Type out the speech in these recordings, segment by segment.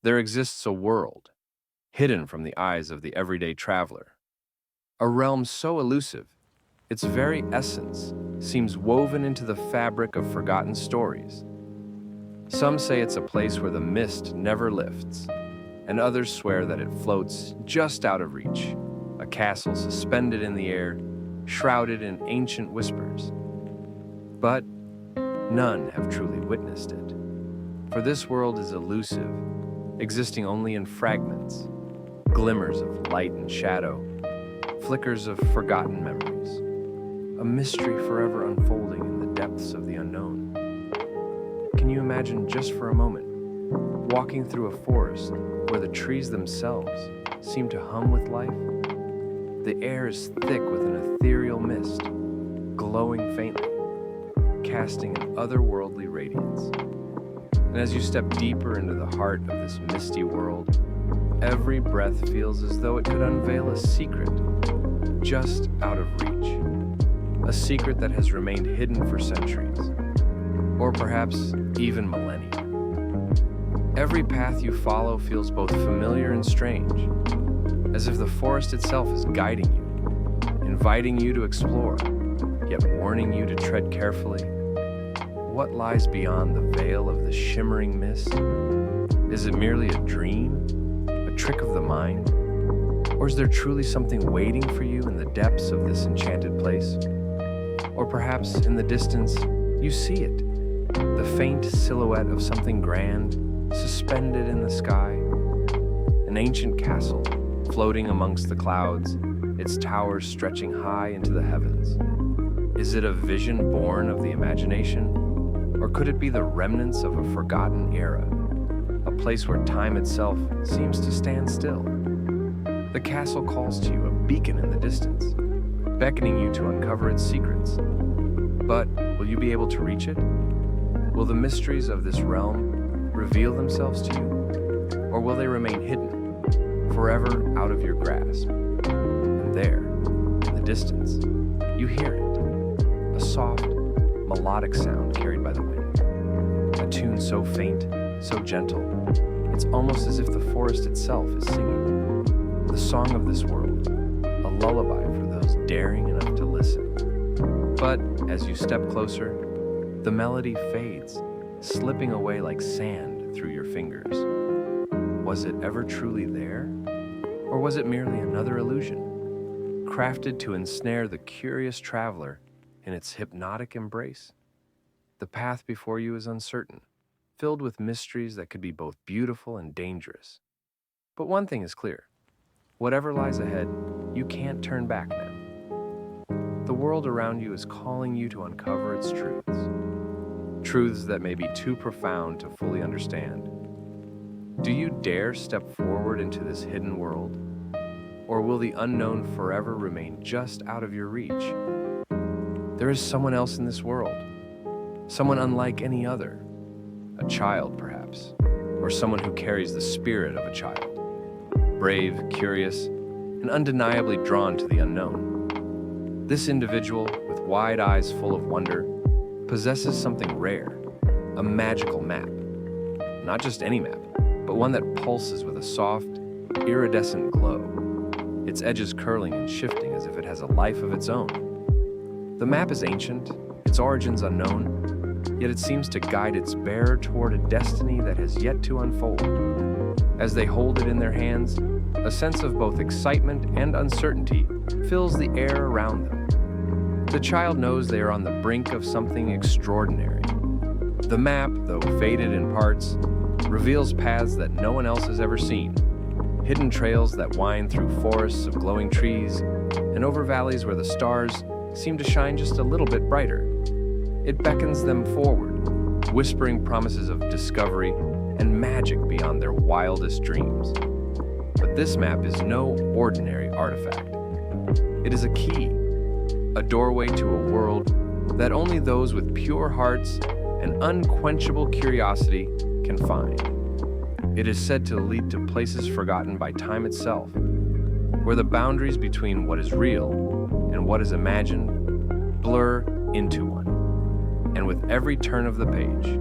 There exists a world, hidden from the eyes of the everyday traveler. A realm so elusive, its very essence seems woven into the fabric of forgotten stories. Some say it's a place where the mist never lifts, and others swear that it floats just out of reach, a castle suspended in the air, shrouded in ancient whispers. But none have truly witnessed it, for this world is elusive, existing only in fragments, glimmers of light and shadow, flickers of forgotten memories, a mystery forever unfolding in the depths of the unknown. Can you imagine just for a moment walking through a forest where the trees themselves seem to hum with life? The air is thick with an ethereal mist, glowing faintly, casting an otherworldly radiance. And as you step deeper into the heart of this misty world, every breath feels as though it could unveil a secret just out of reach. A secret that has remained hidden for centuries, or perhaps even millennia. Every path you follow feels both familiar and strange, as if the forest itself is guiding you, inviting you to explore, yet warning you to tread carefully. What lies beyond the veil of the shimmering mist? Is it merely a dream, a trick of the mind? Or is there truly something waiting for you in the depths of this enchanted place? Or perhaps in the distance, you see it, the faint silhouette of something grand, suspended in the sky, an ancient castle floating amongst the clouds, its towers stretching high into the heavens. Is it a vision born of the imagination? Or could it be the remnants of a forgotten era, a place where time itself seems to stand still? The castle calls to you, a beacon in the distance, beckoning you to uncover its secrets. But will you be able to reach it? Will the mysteries of this realm reveal themselves to you? Or will they remain hidden, forever out of your grasp? And there, in the distance, you hear it, a soft, melodic sound carried by the wind. A tune so faint, so gentle, it's almost as if the forest itself is singing. The song of this world, a lullaby for those daring enough to listen. But as you step closer, the melody fades, slipping away like sand through your fingers. Was it ever truly there? Or was it merely another illusion, crafted to ensnare the curious traveler in its hypnotic embrace? The path before you is uncertain, filled with mysteries that could be both beautiful and dangerous. But one thing is clear. Whatever lies ahead, you can't turn back now. The world around you is calling you to uncover its truths. Truths that may be too profound to fully understand. Do you dare step forward into this hidden world? Or will the unknown forever remain just out of your reach? There is someone else in this world, someone unlike any other, a child perhaps, or someone who carries the spirit of a child, brave, curious, and undeniably drawn to the unknown. This individual, with wide eyes full of wonder, possesses something rare, a magical map. Not just any map, but one that pulses with a soft, iridescent glow, its edges curling and shifting as if it has a life of its own. The map is ancient, its origins unknown, yet it seems to guide its bearer toward a destiny that has yet to unfold. As they hold it in their hands, a sense of both excitement and uncertainty fills the air around them. The child knows they are on the brink of something extraordinary. The map, though faded in parts, reveals paths that no one else has ever seen, hidden trails that wind through forests of glowing trees and over valleys where the stars seem to shine just a little bit brighter. It beckons them forward, whispering promises of discovery and magic beyond their wildest dreams. But this map is no ordinary artifact. It is a key, a doorway to a world that only those with pure hearts and unquenchable curiosity can find. It is said to lead to places forgotten by time itself, where the boundaries between what is real and what is imagined blur into one. And with every turn of the page,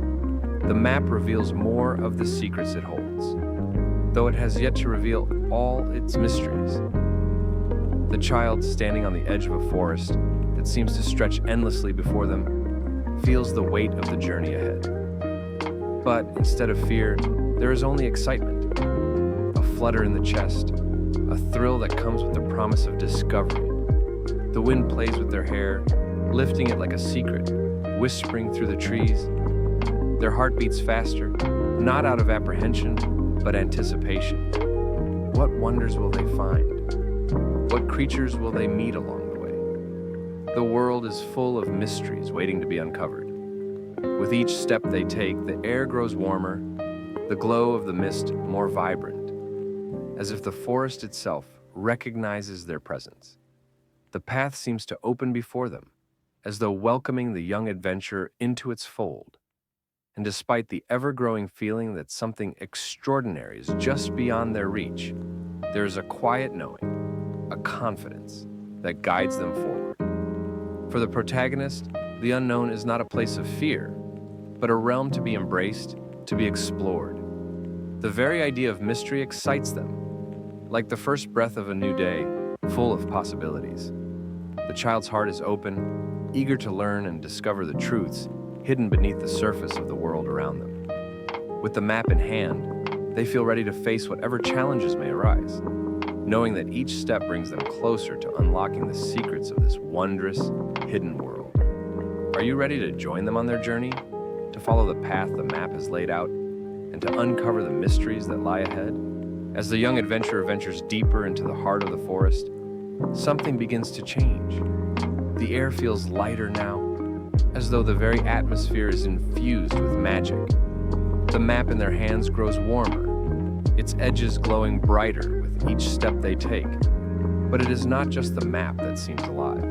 the map reveals more of the secrets it holds. though it has yet to reveal all its mysteries. The child, standing on the edge of a forest that seems to stretch endlessly before them, feels the weight of the journey ahead. But instead of fear, there is only excitement, a flutter in the chest, a thrill that comes with the promise of discovery. The wind plays with their hair, lifting it like a secret, whispering through the trees. Their heart beats faster, not out of apprehension, but anticipation. What wonders will they find? What creatures will they meet along the way? The world is full of mysteries waiting to be uncovered. With each step they take, the air grows warmer, the glow of the mist more vibrant, as if the forest itself recognizes their presence. The path seems to open before them, as though welcoming the young adventurer into its fold. And despite the ever-growing feeling that something extraordinary is just beyond their reach, there is a quiet knowing, a confidence that guides them forward. For the protagonist, the unknown is not a place of fear, but a realm to be embraced, to be explored. The very idea of mystery excites them, like the first breath of a new day, full of possibilities. The child's heart is open, eager to learn and discover the truths hidden beneath the surface of the world around them. With the map in hand, they feel ready to face whatever challenges may arise, knowing that each step brings them closer to unlocking the secrets of this wondrous, hidden world. Are you ready to join them on their journey, to follow the path the map has laid out, and to uncover the mysteries that lie ahead? As the young adventurer ventures deeper into the heart of the forest, something begins to change. The air feels lighter now, as though the very atmosphere is infused with magic. The map in their hands grows warmer, its edges glowing brighter with each step they take. But it is not just the map that seems alive.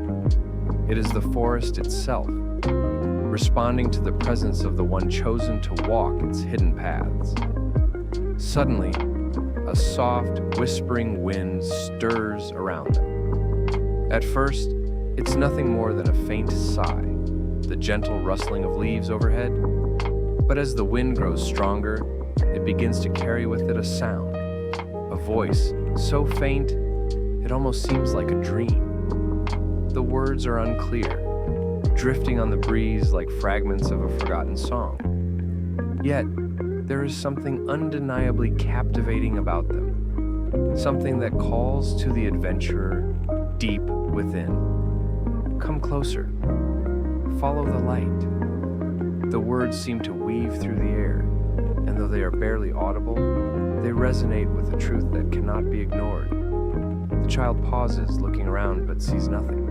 It is the forest itself, responding to the presence of the one chosen to walk its hidden paths. Suddenly, a soft, whispering wind stirs around them. At first, it's nothing more than a faint sigh, the gentle rustling of leaves overhead. But as the wind grows stronger, it begins to carry with it a sound, a voice so faint it almost seems like a dream. The words are unclear, drifting on the breeze like fragments of a forgotten song. Yet, there is something undeniably captivating about them, something that calls to the adventurer deep within. Come closer. Follow the light. The words seem to weave through the air, and though they are barely audible, they resonate with a truth that cannot be ignored. The child pauses, looking around, but sees nothing.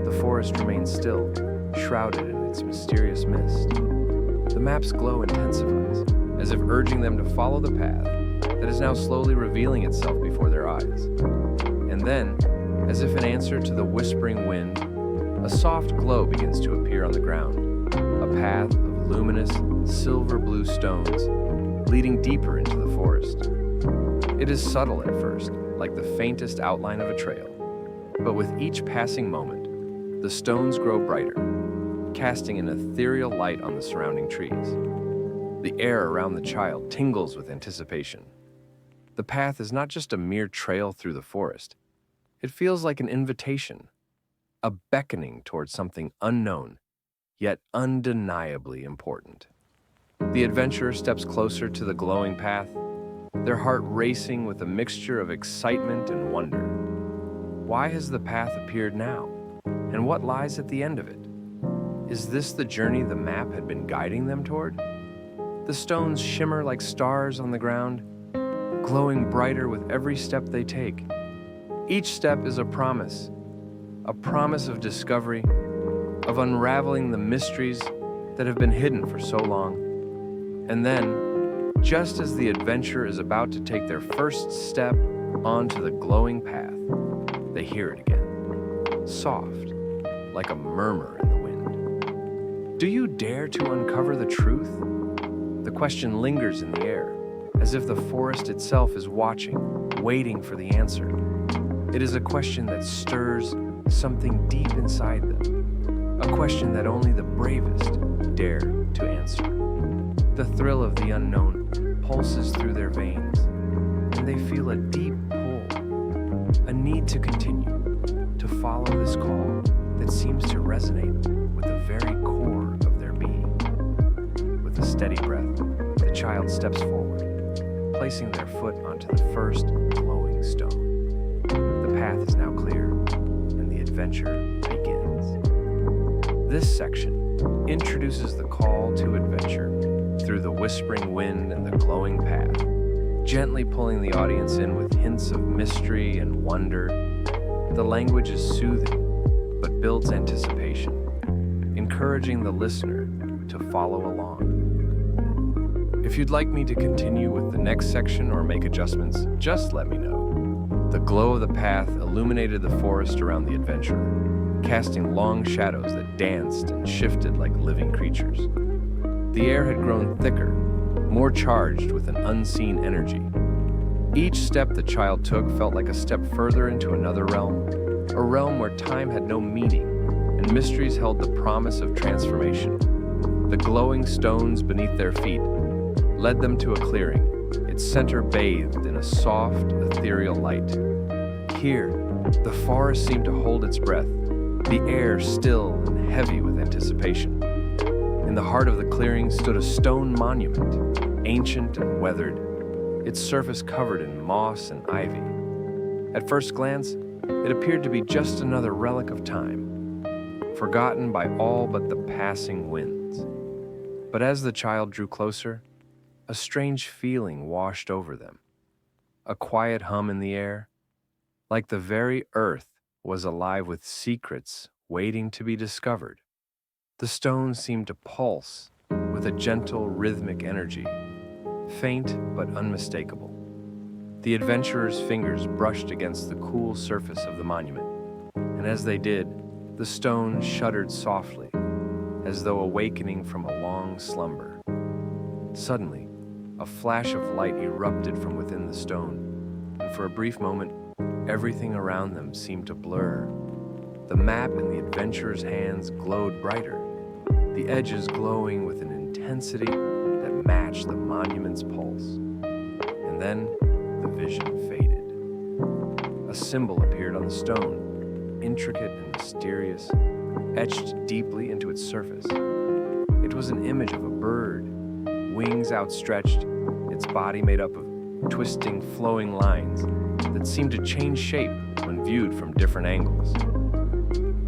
The forest remains still, shrouded in its mysterious mist. The map's glow intensifies, as if urging them to follow the path that is now slowly revealing itself before their eyes. And then, as if in answer to the whispering wind, a soft glow begins to appear on the ground, a path of luminous, silver-blue stones leading deeper into the forest. It is subtle at first, like the faintest outline of a trail, but with each passing moment, the stones grow brighter, casting an ethereal light on the surrounding trees. The air around the child tingles with anticipation. The path is not just a mere trail through the forest. It feels like an invitation, a beckoning towards something unknown, yet undeniably important. The adventurer steps closer to the glowing path, their heart racing with a mixture of excitement and wonder. Why has the path appeared now? And what lies at the end of it? Is this the journey the map had been guiding them toward? The stones shimmer like stars on the ground, glowing brighter with every step they take. Each step is a promise of discovery, of unraveling the mysteries that have been hidden for so long. And then, just as the adventurer is about to take their first step onto the glowing path, they hear it again, soft, like a murmur in the wind. Do you dare to uncover the truth? The question lingers in the air, as if the forest itself is watching, waiting for the answer. It is a question that stirs something deep inside them, a question that only the bravest dare to answer. The thrill of the unknown pulses through their veins, feel a deep pull, a need to continue, to follow this call that seems to resonate with the very core of their being. With a steady breath, the child steps forward, placing their foot onto the first glowing stone. The path is now clear, and the adventure begins. This section introduces the call to adventure through the whispering wind and the glowing path, gently pulling the audience in with hints of mystery and wonder. The language is soothing, but builds anticipation, encouraging the listener to follow along. If you'd like me to continue with the next section or make adjustments, just let me know. The glow of the path illuminated the forest around the adventurer, casting long shadows that danced and shifted like living creatures. The air had grown thicker, more charged with an unseen energy. Each step the child took felt like a step further into another realm, a realm where time had no meaning and mysteries held the promise of transformation. The glowing stones beneath their feet led them to a clearing, its center bathed in a soft, ethereal light. Here, the forest seemed to hold its breath, the air still and heavy with anticipation. In the heart of the clearing stood a stone monument, ancient and weathered, its surface covered in moss and ivy. At first glance, it appeared to be just another relic of time, forgotten by all but the passing winds. But as the child drew closer, a strange feeling washed over them. A quiet hum in the air, like the very earth was alive with secrets waiting to be discovered. The stones seemed to pulse with a gentle, rhythmic energy, faint but unmistakable. The adventurer's fingers brushed against the cool surface of the monument, and as they did, the stone shuddered softly, as though awakening from a long slumber. Suddenly, a flash of light erupted from within the stone, and for a brief moment, everything around them seemed to blur. The map in the adventurer's hands glowed brighter, the edges glowing with an intensity that matched the monument's pulse. And then the vision faded. A symbol appeared on the stone, intricate and mysterious, etched deeply into its surface. It was an image of a bird, wings outstretched, its body made up of twisting, flowing lines that seemed to change shape when viewed from different angles.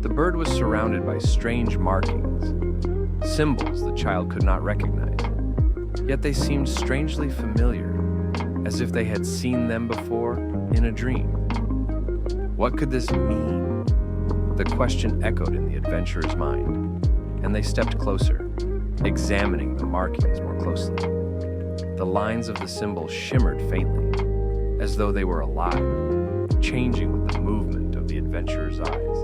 The bird was surrounded by strange markings, symbols the child could not recognize, yet they seemed strangely familiar, as if they had seen them before in a dream. What could this mean? The question echoed in the adventurer's mind, and they stepped closer, examining the markings more closely. The lines of the symbol shimmered faintly, as though they were alive, changing with the movement of the adventurer's eyes.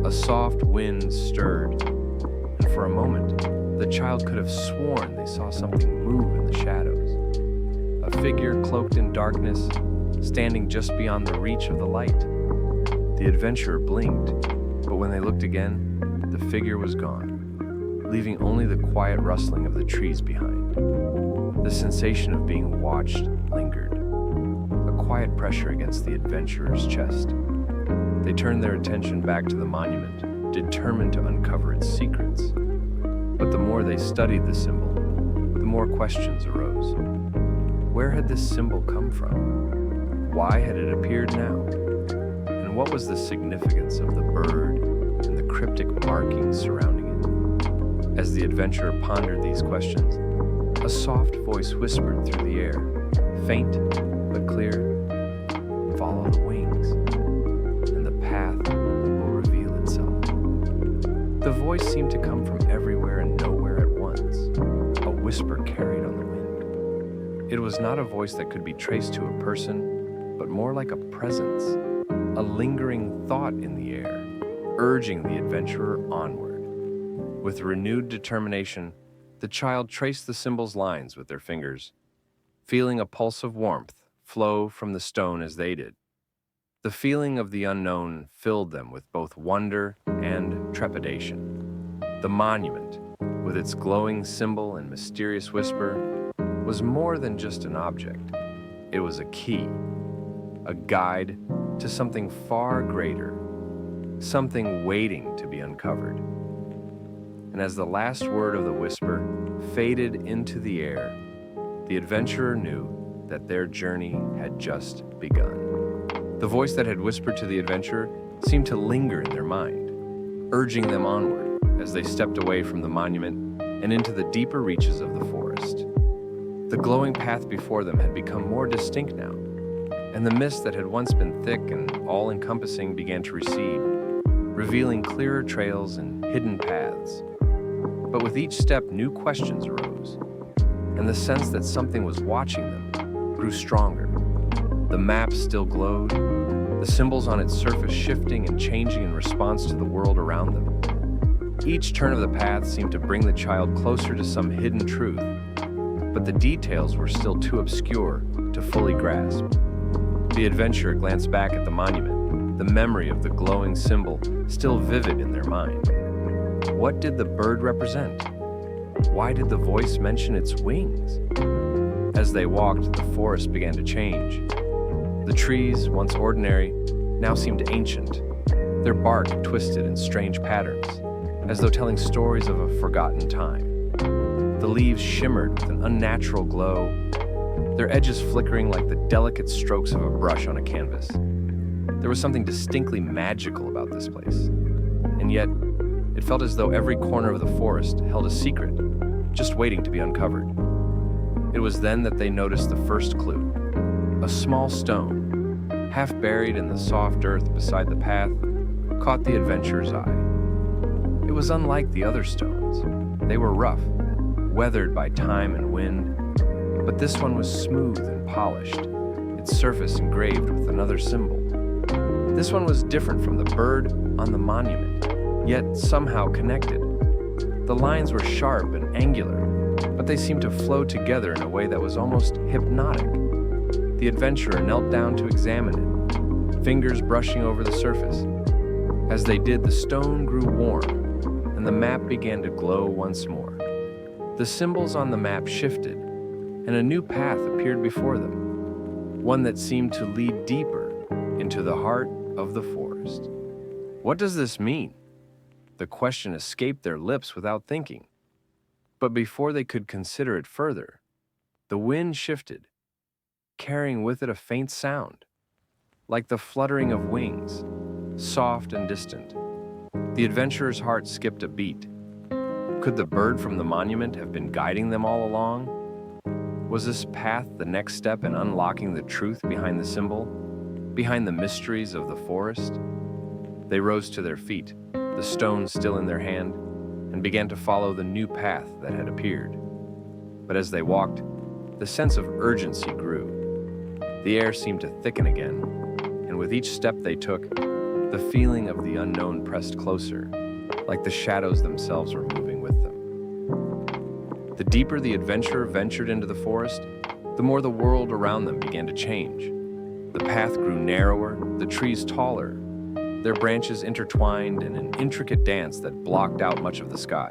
A soft wind stirred, and for a moment, the child could have sworn they saw something move in the shadows. A figure cloaked in darkness, standing just beyond the reach of the light. The adventurer blinked, but when they looked again, the figure was gone, leaving only the quiet rustling of the trees behind. The sensation of being watched lingered, a quiet pressure against the adventurer's chest. They turned their attention back to the monument, determined to uncover its secrets. But the more they studied the symbol, the more questions arose. Where had this symbol come from? Why had it appeared now? And what was the significance of the bird and the cryptic markings surrounding it? As the adventurer pondered these questions, a soft voice whispered through the air, faint but clear, "Follow the wings, and the path will reveal itself." The voice seemed to come from everywhere and nowhere at once, a whisper carried on the wind. It was not a voice that could be traced to a person, but more like a presence, a lingering thought in the air, urging the adventurer onward. With renewed determination, the child traced the symbol's lines with their fingers, feeling a pulse of warmth flow from the stone as they did. The feeling of the unknown filled them with both wonder and trepidation. The monument, with its glowing symbol and mysterious whisper, was more than just an object. It was a key, a guide to something far greater, something waiting to be uncovered. And as the last word of the whisper faded into the air, the adventurer knew that their journey had just begun. The voice that had whispered to the adventurer seemed to linger in their mind, urging them onward as they stepped away from the monument and into the deeper reaches of the forest. The glowing path before them had become more distinct now, and the mist that had once been thick and all-encompassing began to recede, revealing clearer trails and hidden paths. But with each step, new questions arose, and the sense that something was watching them grew stronger. The map still glowed, the symbols on its surface shifting and changing in response to the world around them. Each turn of the path seemed to bring the child closer to some hidden truth, but the details were still too obscure to fully grasp. The adventurer glanced back at the monument, the memory of the glowing symbol still vivid in their mind. What did the bird represent? Why did the voice mention its wings? As they walked, the forest began to change. The trees, once ordinary, now seemed ancient, their bark twisted in strange patterns, as though telling stories of a forgotten time. The leaves shimmered with an unnatural glow, their edges flickering like the delicate strokes of a brush on a canvas. There was something distinctly magical about this place, and yet it felt as though every corner of the forest held a secret, just waiting to be uncovered. It was then that they noticed the first clue. A small stone, half buried in the soft earth beside the path, caught the adventurer's eye. It was unlike the other stones. They were rough, weathered by time and wind, but this one was smooth and polished, its surface engraved with another symbol. This one was different from the bird on the monument, yet somehow connected. The lines were sharp and angular, but they seemed to flow together in a way that was almost hypnotic. The adventurer knelt down to examine it, fingers brushing over the surface. As they did, the stone grew warm, and the map began to glow once more. The symbols on the map shifted, and a new path appeared before them, one that seemed to lead deeper into the heart of the forest. What does this mean? The question escaped their lips without thinking. But before they could consider it further, the wind shifted, carrying with it a faint sound, like the fluttering of wings, soft and distant. The adventurer's heart skipped a beat. Could the bird from the monument have been guiding them all along? Was this path the next step in unlocking the truth behind the symbol, behind the mysteries of the forest? They rose to their feet, the stone still in their hand, and began to follow the new path that had appeared. But as they walked, the sense of urgency grew. The air seemed to thicken again, and with each step they took, the feeling of the unknown pressed closer, like the shadows themselves were moving with them. The deeper the adventurer ventured into the forest, the more the world around them began to change. The path grew narrower, the trees taller, their branches intertwined in an intricate dance that blocked out much of the sky.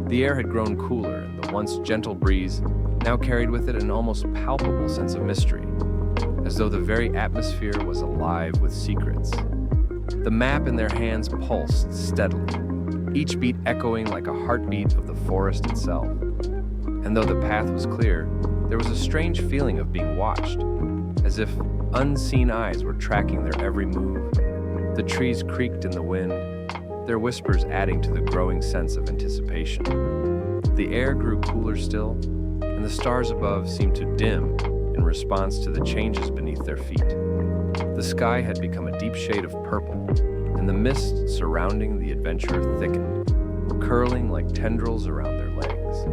The air had grown cooler, and the once gentle breeze now carried with it an almost palpable sense of mystery, as though the very atmosphere was alive with secrets. The map in their hands pulsed steadily, each beat echoing like a heartbeat of the forest itself. And though the path was clear, there was a strange feeling of being watched, as if unseen eyes were tracking their every move. The trees creaked in the wind, their whispers adding to the growing sense of anticipation. The air grew cooler still, and the stars above seemed to dim in response to the changes beneath their feet. The sky had become a deep shade of purple, and the mist surrounding the adventurer thickened, curling like tendrils around their legs.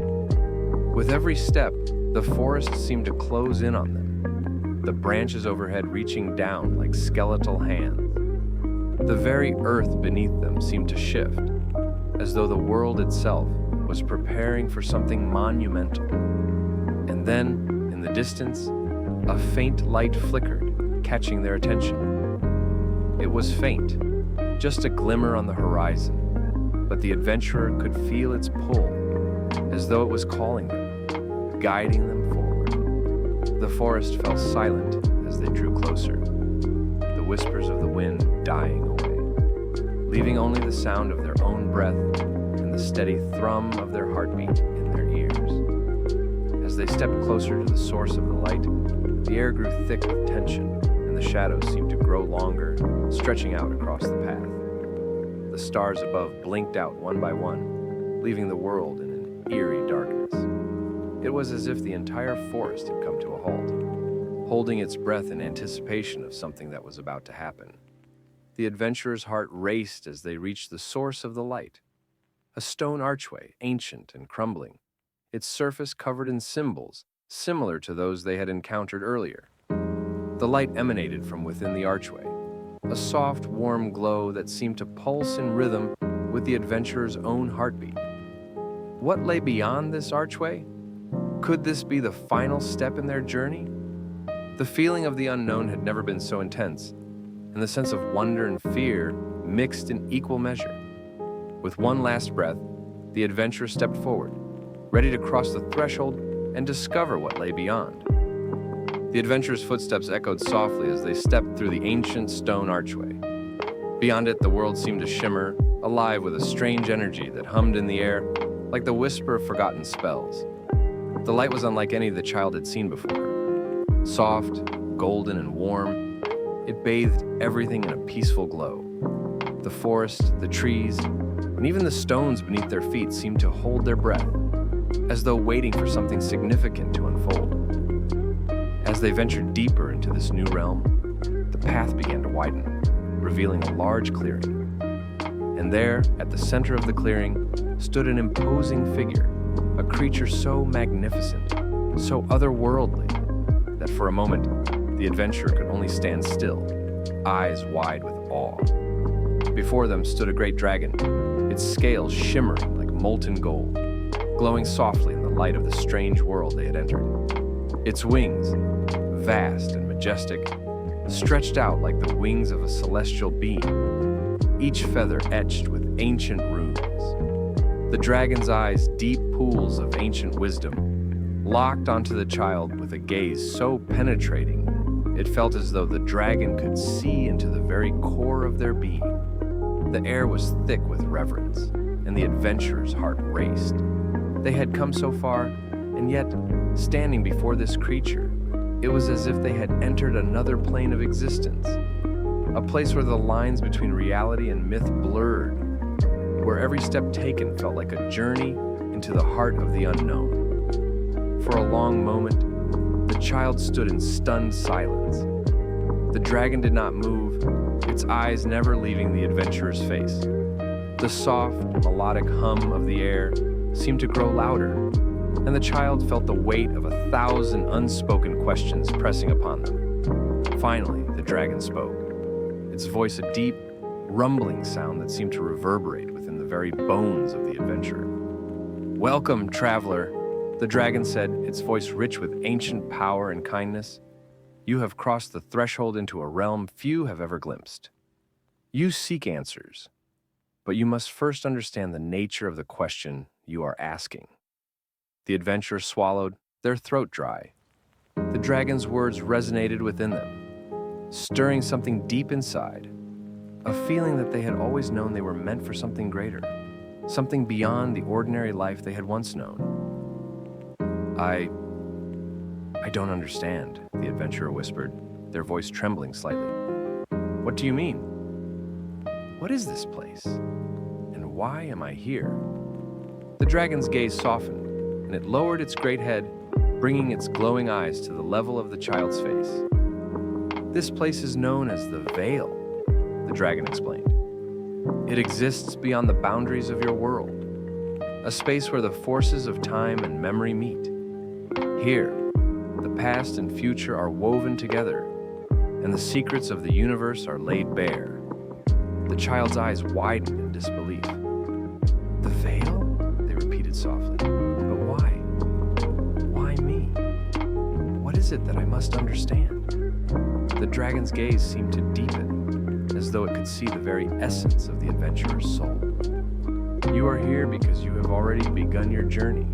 With every step, the forest seemed to close in on them, the branches overhead reaching down like skeletal hands. The very earth beneath them seemed to shift, as though the world itself was preparing for something monumental. And then, in the distance, a faint light flickered, catching their attention. It was faint, just a glimmer on the horizon, but the adventurer could feel its pull, as though it was calling them, guiding them forward. The forest fell silent as they drew closer, the whispers of the wind dying away, leaving only the sound of their own breath and the steady thrum of their heartbeat in their ears. As they stepped closer to the source of the light, the air grew thick with tension, and the shadows seemed to grow longer, stretching out across the path. The stars above blinked out one by one, leaving the world in an eerie darkness. It was as if the entire forest had come to a halt, holding its breath in anticipation of something that was about to happen. The adventurer's heart raced as they reached the source of the light, a stone archway, ancient and crumbling, its surface covered in symbols similar to those they had encountered earlier. The light emanated from within the archway, a soft, warm glow that seemed to pulse in rhythm with the adventurer's own heartbeat. What lay beyond this archway? Could this be the final step in their journey? The feeling of the unknown had never been so intense, and the sense of wonder and fear mixed in equal measure. With one last breath, the adventurer stepped forward, ready to cross the threshold and discover what lay beyond. The adventurer's footsteps echoed softly as they stepped through the ancient stone archway. Beyond it, the world seemed to shimmer, alive with a strange energy that hummed in the air like the whisper of forgotten spells. The light was unlike any the child had seen before. Soft, golden, and warm, it bathed everything in a peaceful glow. The forest, the trees, and even the stones beneath their feet seemed to hold their breath, as though waiting for something significant to unfold. As they ventured deeper into this new realm, the path began to widen, revealing a large clearing. And there, at the center of the clearing, stood an imposing figure, a creature so magnificent, so otherworldly, that for a moment, the adventurer could only stand still, eyes wide with awe. Before them stood a great dragon, its scales shimmering like molten gold, glowing softly in the light of the strange world they had entered. Its wings, vast and majestic, stretched out like the wings of a celestial being, each feather etched with ancient runes. The dragon's eyes, deep pools of ancient wisdom, locked onto the child with a gaze so penetrating, it felt as though the dragon could see into the very core of their being. The air was thick with reverence, and the adventurer's heart raced. They had come so far, and yet, standing before this creature, it was as if they had entered another plane of existence, a place where the lines between reality and myth blurred, where every step taken felt like a journey into the heart of the unknown. For a long moment, the child stood in stunned silence. The dragon did not move, its eyes never leaving the adventurer's face. The soft, melodic hum of the air seemed to grow louder, and the child felt the weight of 1,000 unspoken questions pressing upon them. Finally, the dragon spoke, its voice a deep, rumbling sound that seemed to reverberate within the very bones of the adventurer. "Welcome, traveler," the dragon said, its voice rich with ancient power and kindness. "You have crossed the threshold into a realm few have ever glimpsed. You seek answers, but you must first understand the nature of the question you are asking." The adventurer swallowed, their throat dry. The dragon's words resonated within them, stirring something deep inside, a feeling that they had always known they were meant for something greater, something beyond the ordinary life they had once known. I don't understand," the adventurer whispered, their voice trembling slightly. "What do you mean? What is this place? And why am I here?" The dragon's gaze softened, and it lowered its great head, bringing its glowing eyes to the level of the child's face. "This place is known as the Veil," the dragon explained. "It exists beyond the boundaries of your world, a space where the forces of time and memory meet. Here, the past and future are woven together, and the secrets of the universe are laid bare." The child's eyes widened in disbelief. "The Veil?" they repeated softly. "But why? Why me? What is it that I must understand?" The dragon's gaze seemed to deepen, as though it could see the very essence of the adventurer's soul. "You are here because you have already begun your journey.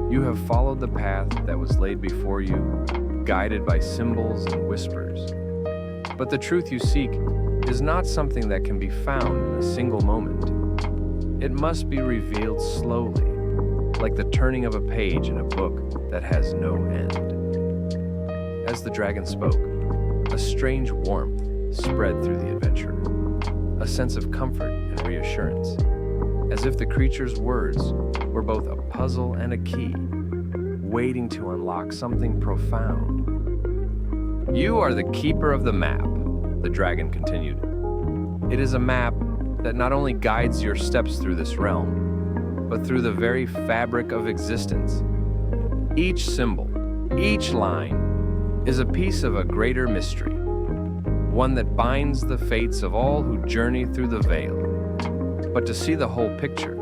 You have followed the path that was laid before you, guided by symbols and whispers. But the truth you seek is not something that can be found in a single moment. It must be revealed slowly, like the turning of a page in a book that has no end. As the dragon spoke, a strange warmth spread through the adventurer, a sense of comfort and reassurance, as if the creature's words were both a puzzle and a key, waiting to unlock something profound. "You are the keeper of the map," the dragon continued. "It is a map that not only guides your steps through this realm, but through the very fabric of existence. Each symbol, each line, is a piece of a greater mystery, one that binds the fates of all who journey through the veil. But to see the whole picture,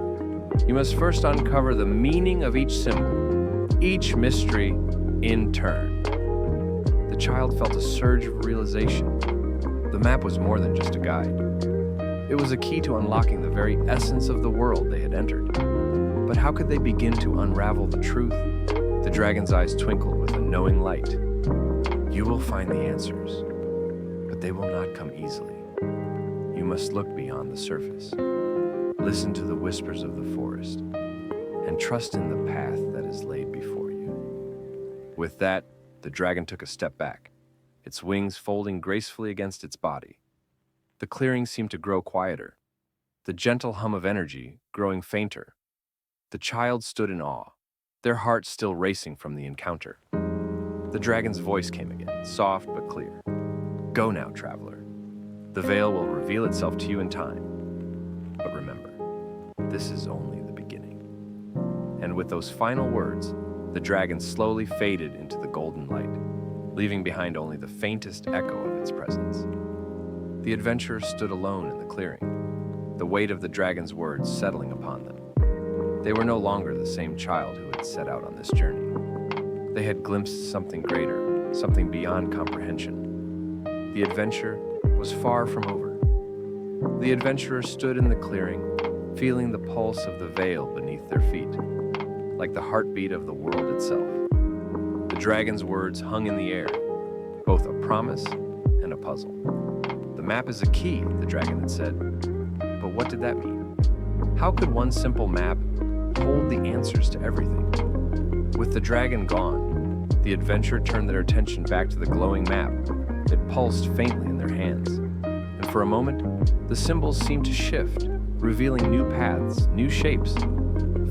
you must first uncover the meaning of each symbol, each mystery in turn." The child felt a surge of realization. The map was more than just a guide. It was a key to unlocking the very essence of the world they had entered. But how could they begin to unravel the truth? The dragon's eyes twinkled with a knowing light. "You will find the answers, but they will not come easily. You must look beyond the surface, listen to the whispers of the forest, and trust in the path that is laid before you." With that, the dragon took a step back, its wings folding gracefully against its body. The clearing seemed to grow quieter, the gentle hum of energy growing fainter. The child stood in awe, their hearts still racing from the encounter. The dragon's voice came again, soft but clear. "Go now, traveler. The veil will reveal itself to you in time. But remember, this is only the beginning." And with those final words, the dragon slowly faded into the golden light, leaving behind only the faintest echo of its presence. The adventurers stood alone in the clearing, the weight of the dragon's words settling upon them. They were no longer the same child who had set out on this journey. They had glimpsed something greater, something beyond comprehension. The adventure was far from over. The adventurers stood in the clearing, feeling the pulse of the veil beneath their feet, like the heartbeat of the world itself. The dragon's words hung in the air, both a promise and a puzzle. "The map is a key," the dragon had said. But what did that mean? How could one simple map hold the answers to everything? With the dragon gone, the adventurer turned their attention back to the glowing map. It pulsed faintly in their hands, and for a moment, the symbols seemed to shift, revealing new paths, new shapes,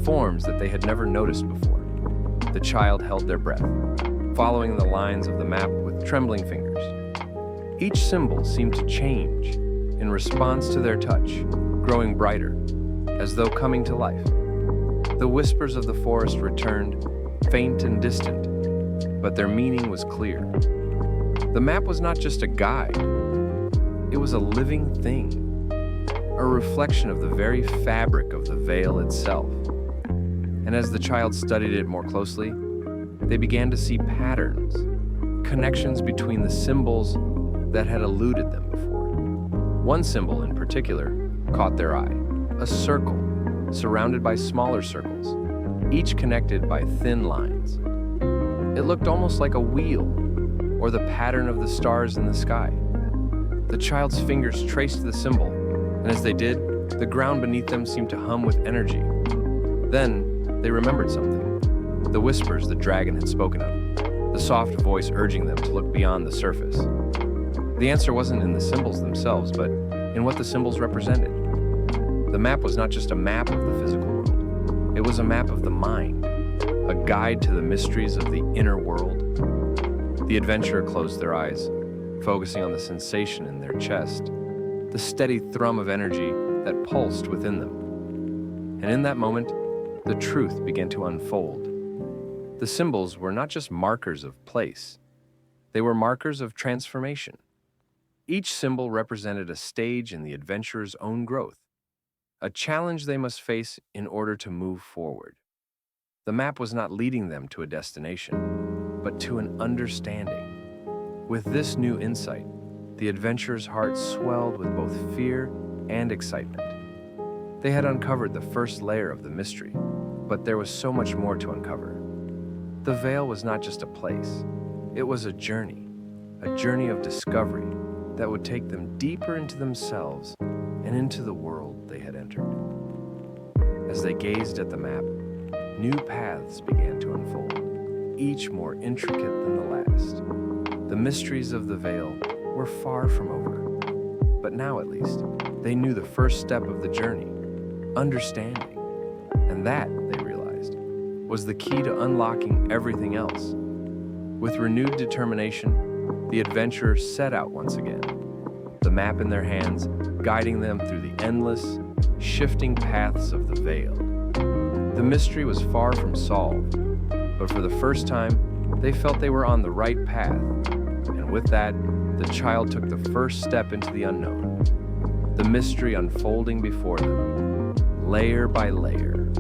forms that they had never noticed before. The child held their breath, following the lines of the map with trembling fingers. Each symbol seemed to change in response to their touch, growing brighter, as though coming to life. The whispers of the forest returned, faint and distant, but their meaning was clear. The map was not just a guide, it was a living thing, a reflection of the very fabric of the veil itself. And as the child studied it more closely, they began to see patterns, connections between the symbols that had eluded them before. One symbol in particular caught their eye, a circle surrounded by smaller circles, each connected by thin lines. It looked almost like a wheel, or the pattern of the stars in the sky. The child's fingers traced the symbol, and as they did, the ground beneath them seemed to hum with energy. Then, they remembered something. The whispers the dragon had spoken of, the soft voice urging them to look beyond the surface. The answer wasn't in the symbols themselves, but in what the symbols represented. The map was not just a map of the physical world. It was a map of the mind, a guide to the mysteries of the inner world. The adventurer closed their eyes, focusing on the sensation in their chest, the steady thrum of energy that pulsed within them. And in that moment, the truth began to unfold. The symbols were not just markers of place, they were markers of transformation. Each symbol represented a stage in the adventurer's own growth, a challenge they must face in order to move forward. The map was not leading them to a destination, but to an understanding. With this new insight, the adventurer's heart swelled with both fear and excitement. They had uncovered the first layer of the mystery, but there was so much more to uncover. The veil was not just a place, It was a journey of discovery that would take them deeper into themselves and into the world they had entered. As they gazed at the map, new paths began to unfold, each more intricate than the last. The mysteries of the veil were far from over, but now at least they knew the first step of the journey, understanding, and that, they realized, was the key to unlocking everything else. With renewed determination, the adventurers set out once again, the map in their hands, guiding them through the endless, shifting paths of the veil. The mystery was far from solved, but for the first time, they felt they were on the right path, and with that, the child took the first step into the unknown, the mystery unfolding before them, layer by layer.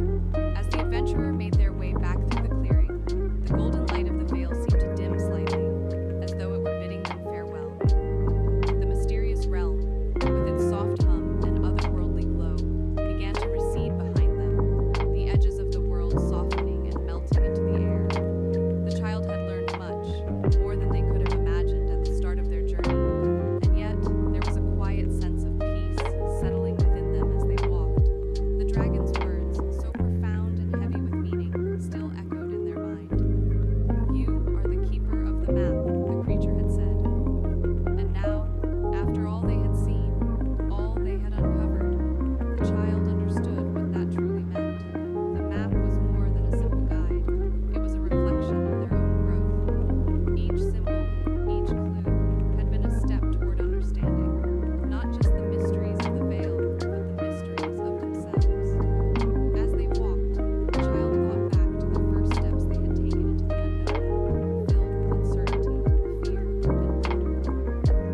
As the adventurer made their way back through the clearing, the golden light of the veil seemed to dim slightly, as though it were bidding them farewell. The mysterious realm, with its soft hum and otherworldly glow, began to recede behind them, the edges of the world softening and melting into the air. The child had learned much, more than they could have imagined at the start of their journey, and yet there was a quiet sense of peace settling within them as they walked. The dragon's words, so profound and heavy with meaning, still echoed in their mind. "You are the keeper of the map," the creature had said. And now, after all they had seen, all they had uncovered, the child understood what that truly meant. The map was more than a simple guide. It was a reflection of their own growth. Each symbol, each clue, had been a step toward understanding, not just the mysteries of the veil, but the mysteries of themselves. As they walked, the child thought back to the first steps they had taken into the unknown, filled with uncertainty, fear, and wonder.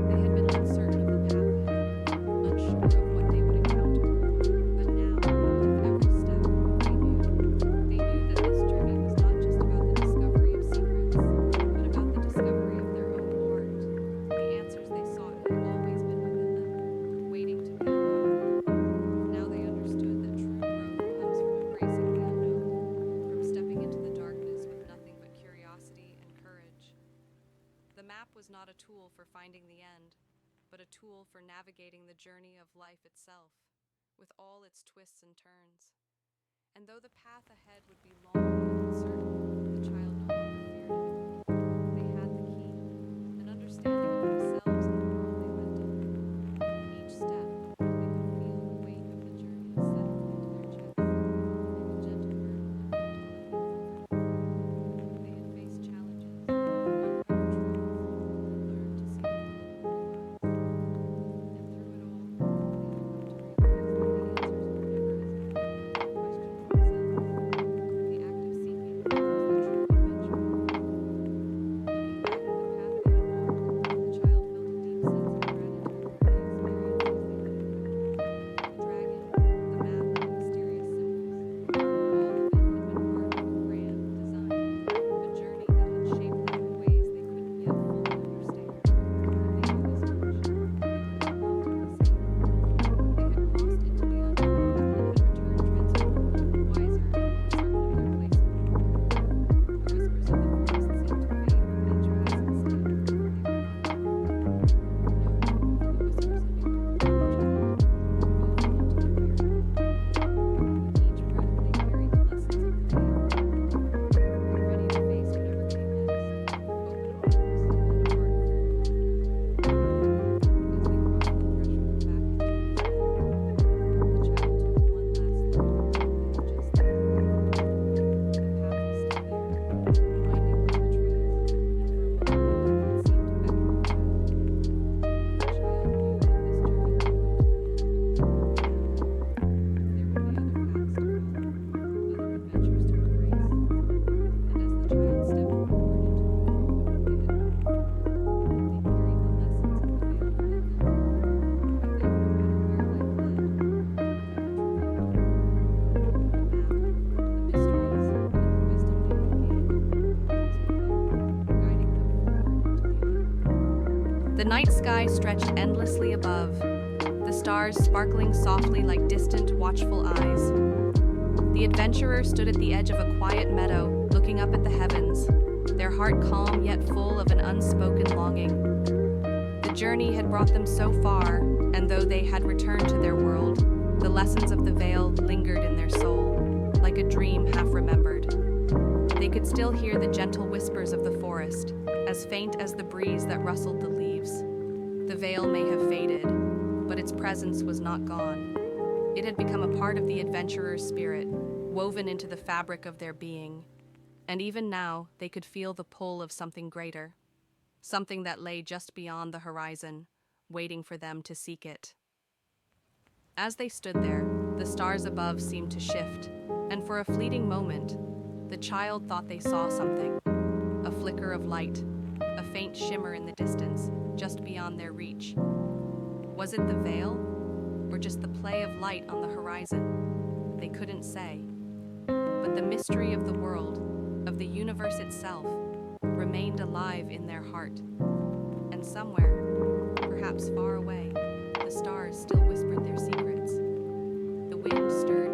They had been uncertain of the path ahead, unsure of what they would encounter. But now, with every step, they knew. They knew that this journey was not just about the discovery of secrets, but about the discovery of their own heart. The answers they sought had always been within them, waiting to be uncovered. Now they understood that true growth comes from embracing the unknown, from stepping into the darkness with nothing but curiosity and courage. The map was not a tool for finding the end, but a tool for navigating the journey of life itself, with all its twists and turns. And though the path ahead would be long and uncertain, the child no longer feared it. They had the key, an understanding of themselves and the world they lived in. Each step, they could feel the weight of the journey settling into their chest, like a gentle burden lifted on a They had faced challenges, uncovered truths, and learned to see the world through new eyes. And through it all, they had come to realize that the answers were never as easy as they questioned themselves. The act of seeking was the true adventure. Looking back at the path they had walked, the child felt a deep sense of gratitude for the experiences they had encountered. The dragon, the map, the mysterious symbols, all of it had been part of a grand design, a journey that had shaped them in ways they couldn't yet fully understand. But they knew this much: they were no longer the same. They had crossed into the unknown and had returned transformed, wiser and more certain of their place in the world. The whispers of the forest seemed to fade with each passing step. They were not alone. No, the whispers of new courage had woven into the very night. With each breath, they carried the lessons of the veil, ready to face whatever came next, with open arms and a heart full of wonder. As they crossed the threshold back into the veil, the child took one last look, and just then, the path was still there, winding through the trees, and for a moment it seemed to beckon them back. But the child knew that this journey would come to an end. There would be other paths to follow, other adventures to embrace, and as the child stepped forward into the world they had known before, they carried the lessons of the veil within them, and they, no matter where life led, would never truly know. The map, the mysteries, and the wisdom they had gained would always be there, guiding them forward into the unknown. The night sky stretched endlessly above, the stars sparkling softly like distant, watchful eyes. The adventurer stood at the edge of a quiet meadow, looking up at the heavens, their heart calm yet full of an unspoken longing. The journey had brought them so far, and though they had returned to their world, the lessons of the veil lingered in their soul, like a dream half remembered. They could still hear the gentle whispers of the forest, as faint as the breeze that rustled the leaves. The veil may have faded, but its presence was not gone. It had become a part of the adventurer's spirit, woven into the fabric of their being. And even now, they could feel the pull of something greater, something that lay just beyond the horizon, waiting for them to seek it. As they stood there, the stars above seemed to shift, and for a fleeting moment, the child thought they saw something. A flicker of light, a faint shimmer in the distance, just beyond their reach. Was it the veil, or just the play of light on the horizon? They couldn't say. But the mystery of the world, of the universe itself, remained alive in their heart. And somewhere, perhaps far away, the stars still whispered their secrets. The wind stirred